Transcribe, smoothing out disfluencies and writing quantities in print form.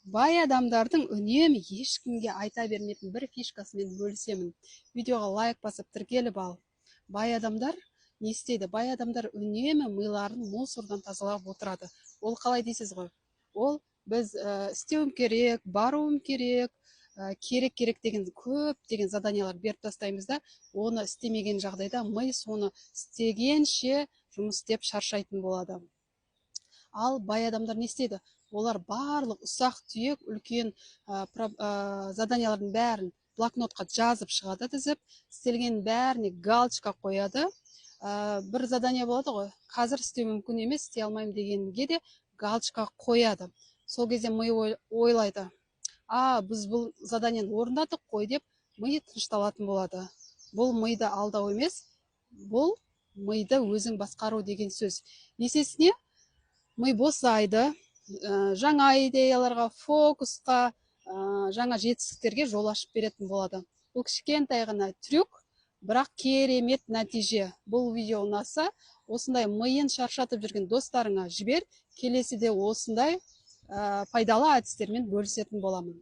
Бай адамдардың үнемі ешкімге айта бермейтін бір фишкасымен бөлісемін. Видеоға лайк басып тіркеліп ал. Бай адамдар не істейді? Бай адамдар үнемі миларын мусордан тазалап отырады. Ол қалай дейсіз ғой? Ол біз істеуім керек, баруым керек, керек деген көптеген заданиялар беріп тастаймыз да, оны істемеген жағдайда ми соны істегенше жұмыс істеп шаршайтын болады. Ал бай адамдар не істейді? Олар барлық ұсақ түйек үлкен заданиялардың бәрін блокнотқа жазып шығады тізіп, істелген бәріне галочка қояды. Бір задание болады ғой, қазір істеу мүмкін емес, істей алмаймын дегенге де галочка қояды. Сол кезде ми ойлайды, біз бұл заданиені орындадық қой деп, ми тынышталатын болады. Бұл миды алдау емес, бұл миды өзің басқару деген сөз. Есесіне ми босайды, жаңа идеяларға, фокусқа, жаңа жетістіктерге жол ашып беретін болады. Бұл кішкентай ғана трюк, бірақ керемет нәтиже. Бұл видео ұнаса, осындай миын шаршатып жүрген достарыңа жібер, келесіде осындай пайдалы әдістермен бөлісетін боламын.